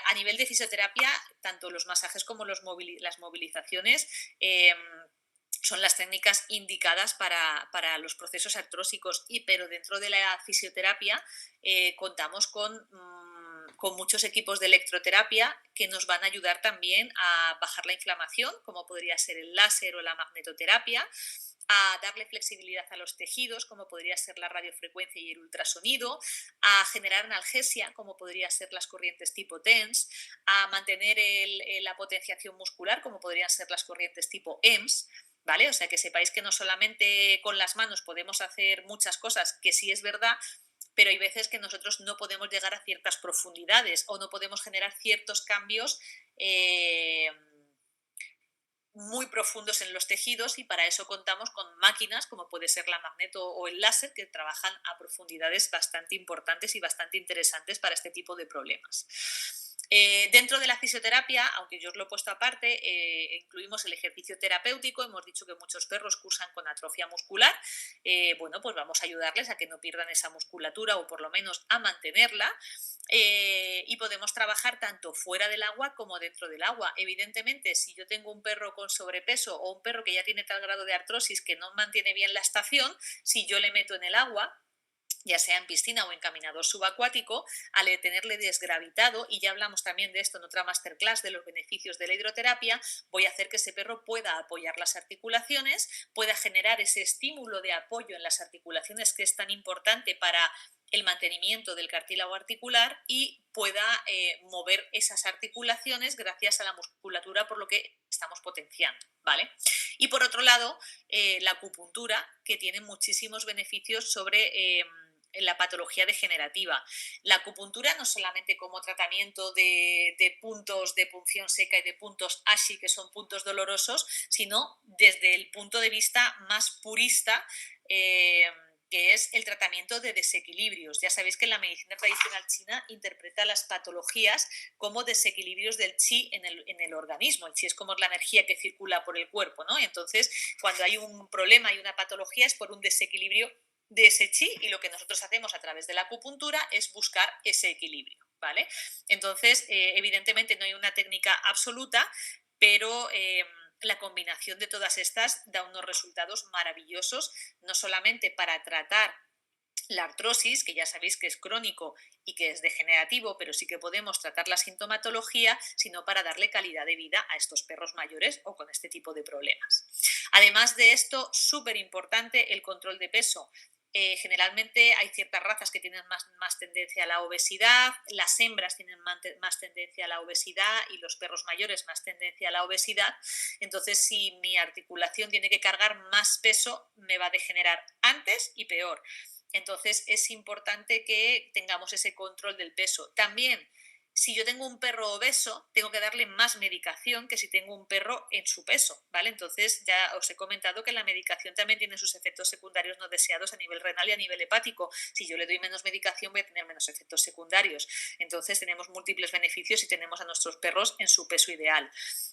A nivel de fisioterapia, tanto los masajes como las movilizaciones son las técnicas indicadas para los procesos artrósicos, pero dentro de la fisioterapia contamos con con muchos equipos de electroterapia que nos van a ayudar también a bajar la inflamación, como podría ser el láser o la magnetoterapia, a darle flexibilidad a los tejidos, como podría ser la radiofrecuencia y el ultrasonido, a generar analgesia, como podría ser las corrientes tipo TENS, a mantener la potenciación muscular, como podrían ser las corrientes tipo EMS, ¿vale? O sea, que sepáis que no solamente con las manos podemos hacer muchas cosas, que sí es verdad, pero hay veces que nosotros no podemos llegar a ciertas profundidades o no podemos generar ciertos cambios muy profundos en los tejidos, y para eso contamos con máquinas como puede ser la magneto o el láser, que trabajan a profundidades bastante importantes y bastante interesantes para este tipo de problemas. Dentro de la fisioterapia, aunque yo os lo he puesto aparte, incluimos el ejercicio terapéutico. Hemos dicho que muchos perros cursan con atrofia muscular. Bueno, pues vamos a ayudarles a que no pierdan esa musculatura o por lo menos a mantenerla. Y podemos trabajar tanto fuera del agua como dentro del agua. Evidentemente, si yo tengo un perro con sobrepeso o un perro que ya tiene tal grado de artrosis que no mantiene bien la estación, si yo le meto en el agua, ya sea en piscina o en caminador subacuático, al tenerle desgravitado, y ya hablamos también de esto en otra masterclass de los beneficios de la hidroterapia, voy a hacer que ese perro pueda apoyar las articulaciones, pueda generar ese estímulo de apoyo en las articulaciones que es tan importante para el mantenimiento del cartílago articular, y pueda mover esas articulaciones gracias a la musculatura, por lo que estamos potenciando, ¿vale? Y por otro lado, la acupuntura, que tiene muchísimos beneficios sobre la patología degenerativa. La acupuntura no solamente como tratamiento de puntos de punción seca y de puntos ashi, que son puntos dolorosos, sino desde el punto de vista más purista, que es el tratamiento de desequilibrios. Ya sabéis que la medicina tradicional china interpreta las patologías como desequilibrios del chi en el organismo. El chi es como la energía que circula por el cuerpo, ¿no? Entonces, cuando hay un problema y una patología, es por un desequilibrio de ese chi, y lo que nosotros hacemos a través de la acupuntura es buscar ese equilibrio, ¿vale? Entonces, evidentemente no hay una técnica absoluta, pero la combinación de todas estas da unos resultados maravillosos, no solamente para tratar la artrosis, que ya sabéis que es crónico y que es degenerativo, pero sí que podemos tratar la sintomatología, sino para darle calidad de vida a estos perros mayores o con este tipo de problemas. Además de esto, súper importante el control de peso. Generalmente hay ciertas razas que tienen más tendencia a la obesidad, las hembras tienen más tendencia a la obesidad y los perros mayores más tendencia a la obesidad. Entonces, si mi articulación tiene que cargar más peso, me va a degenerar antes y peor. Entonces es importante que tengamos ese control del peso. También, si yo tengo un perro obeso, tengo que darle más medicación que si tengo un perro en su peso, ¿vale? Entonces ya os he comentado que la medicación también tiene sus efectos secundarios no deseados a nivel renal y a nivel hepático. Si yo le doy menos medicación, voy a tener menos efectos secundarios. Entonces tenemos múltiples beneficios si tenemos a nuestros perros en su peso ideal.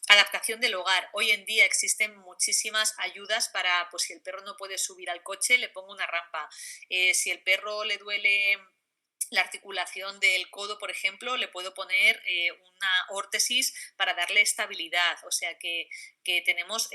Adaptación del hogar. Hoy en día existen muchísimas ayudas para, pues si el perro no puede subir al coche, le pongo una rampa. Si el perro le duele la articulación del codo, por ejemplo, le puedo poner una órtesis para darle estabilidad. O sea que tenemos...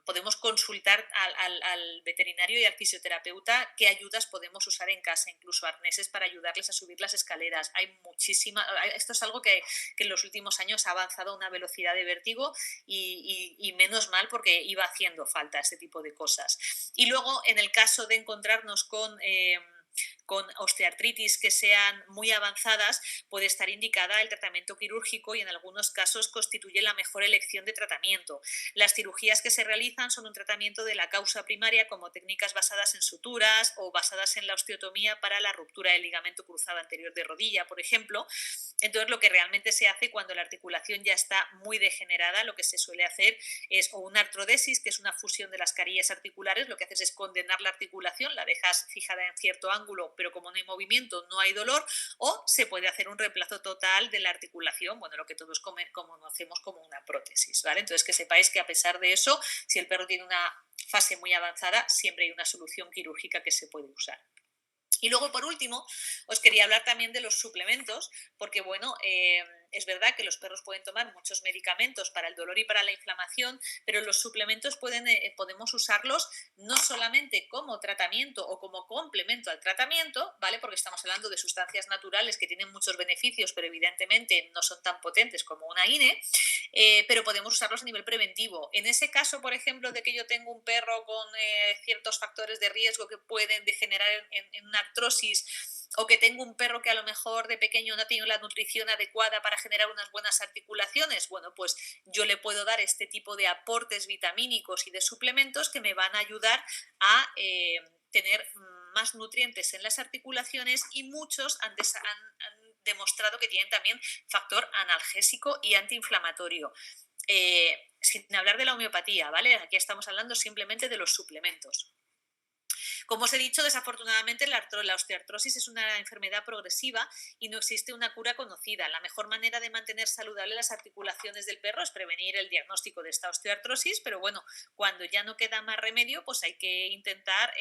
podemos consultar al veterinario y al fisioterapeuta qué ayudas podemos usar en casa, incluso arneses para ayudarles a subir las escaleras. Hay muchísimas. Esto es algo que en los últimos años ha avanzado a una velocidad de vértigo, y menos mal, porque iba haciendo falta este tipo de cosas. Y luego, en el caso de encontrarnos con osteoartritis que sean muy avanzadas, puede estar indicada el tratamiento quirúrgico, y en algunos casos constituye la mejor elección de tratamiento. Las cirugías que se realizan son un tratamiento de la causa primaria, como técnicas basadas en suturas o basadas en la osteotomía para la ruptura del ligamento cruzado anterior de rodilla, por ejemplo. Entonces, lo que realmente se hace cuando la articulación ya está muy degenerada, lo que se suele hacer es o una artrodesis, que es una fusión de las carillas articulares. Lo que haces es condenar la articulación, la dejas fijada en cierto ángulo, pero como no hay movimiento, no hay dolor, o se puede hacer un reemplazo total de la articulación, bueno, lo que todos conocemos como una prótesis, ¿vale? Entonces, que sepáis que a pesar de eso, si el perro tiene una fase muy avanzada, siempre hay una solución quirúrgica que se puede usar. Y luego, por último, os quería hablar también de los suplementos, porque bueno, es verdad que los perros pueden tomar muchos medicamentos para el dolor y para la inflamación, pero los suplementos podemos usarlos no solamente como tratamiento o como complemento al tratamiento, ¿vale? Porque estamos hablando de sustancias naturales que tienen muchos beneficios, pero evidentemente no son tan potentes como una INE, pero podemos usarlos a nivel preventivo. En ese caso, por ejemplo, de que yo tengo un perro con ciertos factores de riesgo que pueden degenerar en una artrosis, o que tengo un perro que a lo mejor de pequeño no ha tenido la nutrición adecuada para generar unas buenas articulaciones, bueno, pues yo le puedo dar este tipo de aportes vitamínicos y de suplementos que me van a ayudar a tener más nutrientes en las articulaciones, y muchos han demostrado que tienen también factor analgésico y antiinflamatorio. Sin hablar de la homeopatía, ¿vale? Aquí estamos hablando simplemente de los suplementos. Como os he dicho, desafortunadamente la osteoartrosis es una enfermedad progresiva y no existe una cura conocida. La mejor manera de mantener saludable las articulaciones del perro es prevenir el diagnóstico de esta osteoartrosis, pero bueno, cuando ya no queda más remedio, pues hay que intentar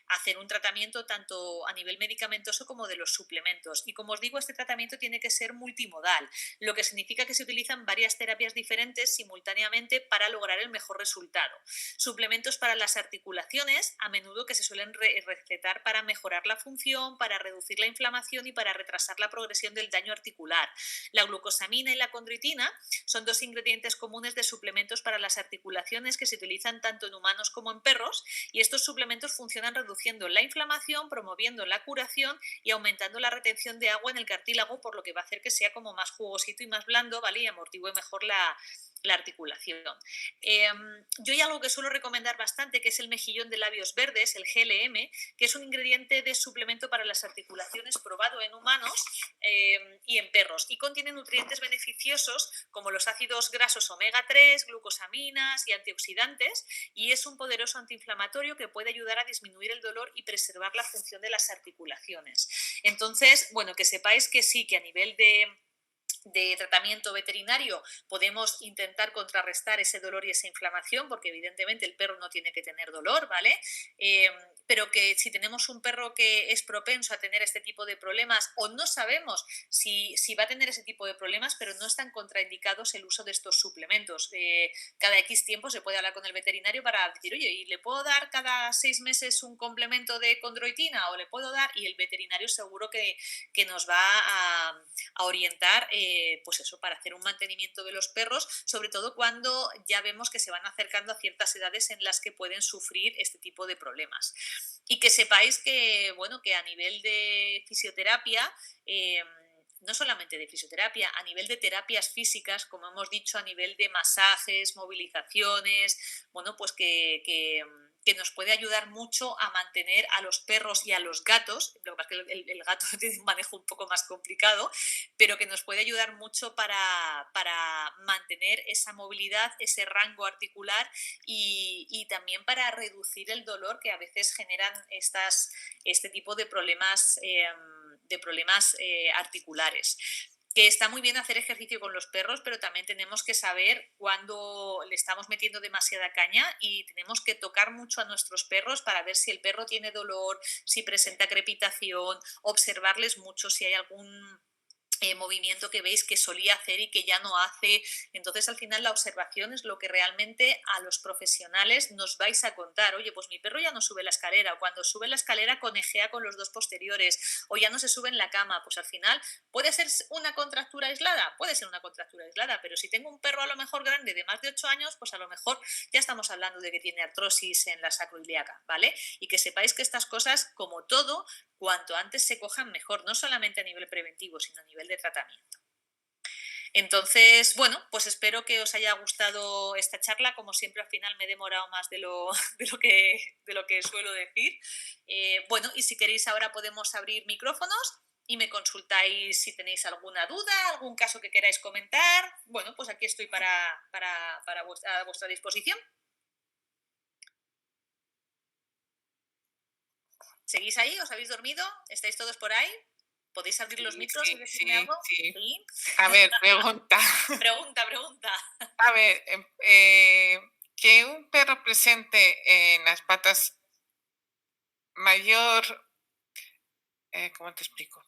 hacer un tratamiento tanto a nivel medicamentoso como de los suplementos. Y como os digo, este tratamiento tiene que ser multimodal, lo que significa que se utilizan varias terapias diferentes simultáneamente para lograr el mejor resultado. Suplementos para las articulaciones, a menudo que se suelen recetar para mejorar la función, para reducir la inflamación y para retrasar la progresión del daño articular. La glucosamina y la condroitina son dos ingredientes comunes de suplementos para las articulaciones que se utilizan tanto en humanos como en perros, y estos suplementos funcionan reduciendo la inflamación, promoviendo la curación y aumentando la retención de agua en el cartílago, por lo que va a hacer que sea como más jugosito y más blando, ¿vale? Y amortigue mejor la articulación. Yo hay algo que suelo recomendar bastante, que es el mejillón de labios verdes, el GLM, que es un ingrediente de suplemento para las articulaciones probado en humanos y en perros, y contiene nutrientes beneficiosos como los ácidos grasos omega 3, glucosaminas y antioxidantes, y es un poderoso antiinflamatorio que puede ayudar a disminuir el dolor y preservar la función de las articulaciones. Entonces, bueno, que sepáis que sí, que a nivel de tratamiento veterinario podemos intentar contrarrestar ese dolor y esa inflamación, porque evidentemente el perro no tiene que tener dolor, ¿vale? Pero que si tenemos un perro que es propenso a tener este tipo de problemas, o no sabemos si va a tener ese tipo de problemas, pero no están contraindicados el uso de estos suplementos. Cada X tiempo se puede hablar con el veterinario para decir, oye, ¿y le puedo dar cada 6 meses un complemento de condroitina? O le puedo dar, y el veterinario seguro que nos va a orientar pues eso, para hacer un mantenimiento de los perros, sobre todo cuando ya vemos que se van acercando a ciertas edades en las que pueden sufrir este tipo de problemas. Y que sepáis que, bueno, que a nivel de fisioterapia, no solamente de fisioterapia, a nivel de terapias físicas, como hemos dicho, a nivel de masajes, movilizaciones, bueno, pues que nos puede ayudar mucho a mantener a los perros y a los gatos, lo que pasa es que el gato tiene un manejo un poco más complicado, pero que nos puede ayudar mucho para mantener esa movilidad, ese rango articular, y también para reducir el dolor que a veces generan este tipo de problemas articulares. Que está muy bien hacer ejercicio con los perros, pero también tenemos que saber cuándo le estamos metiendo demasiada caña, y tenemos que tocar mucho a nuestros perros para ver si el perro tiene dolor, si presenta crepitación, observarles mucho si hay algún movimiento que veis que solía hacer y que ya no hace. Entonces, al final, la observación es lo que realmente a los profesionales nos vais a contar. Oye, pues mi perro ya no sube la escalera, o cuando sube la escalera conejea con los dos posteriores, o ya no se sube en la cama. Pues al final, ¿puede ser una contractura aislada? Puede ser una contractura aislada, pero si tengo un perro a lo mejor grande de más de 8 años, pues a lo mejor ya estamos hablando de que tiene artrosis en la sacroiliaca, ¿vale? Y que sepáis que estas cosas, como todo, cuanto antes se cojan mejor, no solamente a nivel preventivo, sino a nivel de tratamiento. Entonces, bueno, pues espero que os haya gustado esta charla. Como siempre, al final me he demorado más de lo que suelo decir. Bueno, y si queréis ahora podemos abrir micrófonos y me consultáis si tenéis alguna duda, algún caso que queráis comentar. Bueno, pues aquí estoy a vuestra disposición. ¿Seguís ahí? ¿Os habéis dormido? ¿Estáis todos por ahí? ¿Podéis abrir los micros y decirme algo? Sí. A ver, pregunta. Pregunta. A ver, que un perro presente en las patas mayor, ¿cómo te explico?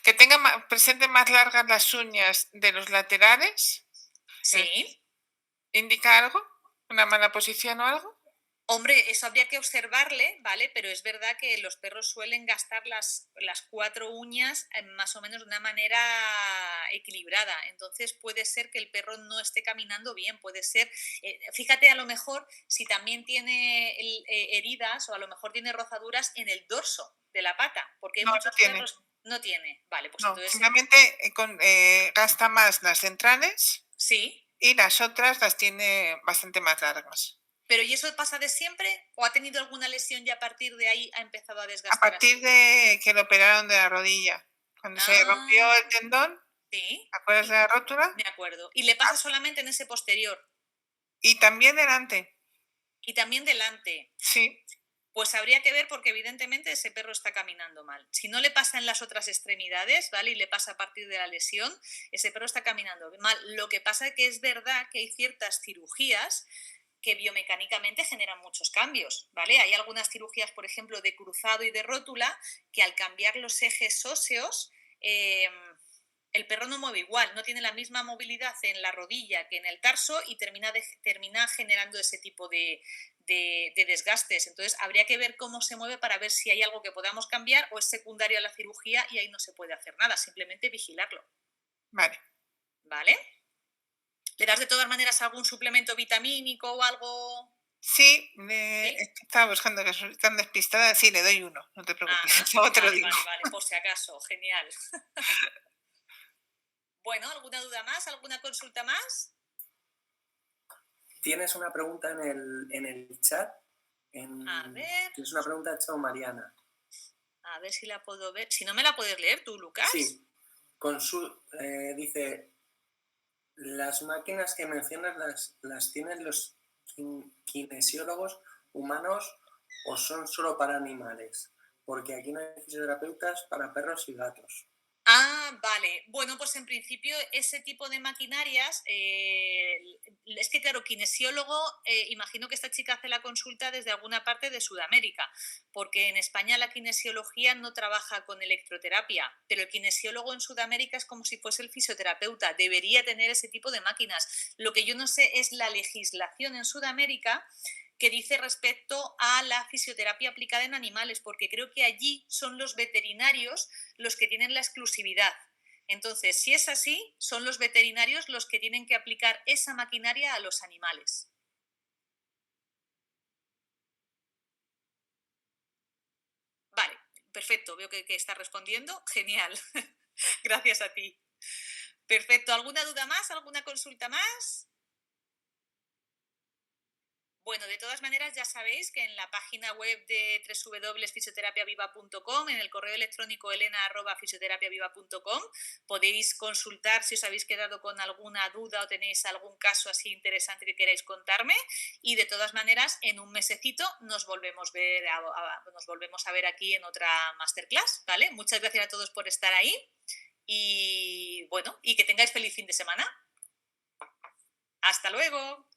Que tenga presente más largas las uñas de los laterales. Sí. ¿Indica algo? ¿Una mala posición o algo? Hombre, eso habría que observarle, ¿vale? Pero es verdad que los perros suelen gastar las 4 uñas más o menos de una manera equilibrada. Entonces puede ser que el perro no esté caminando bien, puede ser, fíjate a lo mejor si también tiene heridas o a lo mejor tiene rozaduras en el dorso de la pata, porque hay No, no muchos tiene. perros, no tiene, vale, pues No, entonces simplemente gasta más las centrales sí. y las otras las tiene bastante más largas. ¿Pero y eso pasa de siempre o ha tenido alguna lesión y a partir de ahí ha empezado a A desgastar partir así? de que lo operaron de la rodilla, cuando se rompió Ah, el tendón, sí, ¿te acuerdas de la rótula? me acuerdo. Y le pasa solamente en ese posterior Y también delante, y también delante. sí. Pues habría que ver porque evidentemente ese perro está caminando mal. Si no le pasa en las otras extremidades, ¿vale? Y le pasa a partir de la lesión, ese perro está caminando mal. Lo que pasa es que es verdad que hay ciertas cirugías que biomecánicamente generan muchos cambios, ¿vale? Hay algunas cirugías, por ejemplo, de cruzado y de rótula, que al cambiar los ejes óseos, el perro no mueve igual, no tiene la misma movilidad en la rodilla que en el tarso y termina generando ese tipo de desgastes. Entonces, habría que ver cómo se mueve para ver si hay algo que podamos cambiar o es secundario a la cirugía y ahí no se puede hacer nada, simplemente vigilarlo, Vale. ¿vale? ¿Le das de todas maneras algún suplemento vitamínico o algo? Sí, ¿Sí? es que estaba buscando que soy tan despistada. Sí, le doy uno, no te preocupes, Ajá, luego te lo vale, digo. vale, vale, por si acaso, genial. Bueno, ¿alguna duda más? ¿Alguna consulta más? Tienes una pregunta en el chat. A ver, Tienes una pregunta hecha a Mariana. a ver si la puedo ver. Si no me la puedes leer tú, Lucas. Sí, dice, ¿las máquinas que mencionas las tienen los kinesiólogos humanos o son solo para animales? Porque aquí no hay fisioterapeutas para perros y gatos. Ah, vale. Bueno, pues en principio ese tipo de maquinarias, es que claro, kinesiólogo, imagino que esta chica hace la consulta desde alguna parte de Sudamérica, porque en España la kinesiología no trabaja con electroterapia, pero el kinesiólogo en Sudamérica es como si fuese el fisioterapeuta, debería tener ese tipo de máquinas. Lo que yo no sé es la legislación en Sudamérica que dice respecto a la fisioterapia aplicada en animales, porque creo que allí son los veterinarios los que tienen la exclusividad. Entonces, si es así, son los veterinarios los que tienen que aplicar esa maquinaria a los animales. Vale, perfecto, veo que está respondiendo. Genial. Gracias a ti. Perfecto. ¿Alguna duda más? ¿Alguna consulta más? Bueno, de todas maneras ya sabéis que en la página web de www.fisioterapiaviva.com, en el correo electrónico elena@fisioterapiaviva.com, podéis consultar si os habéis quedado con alguna duda o tenéis algún caso así interesante que queráis contarme, y de todas maneras en un mesecito nos volvemos a ver aquí en otra masterclass, ¿vale? Muchas gracias a todos por estar ahí y bueno, y que tengáis feliz fin de semana. Hasta luego.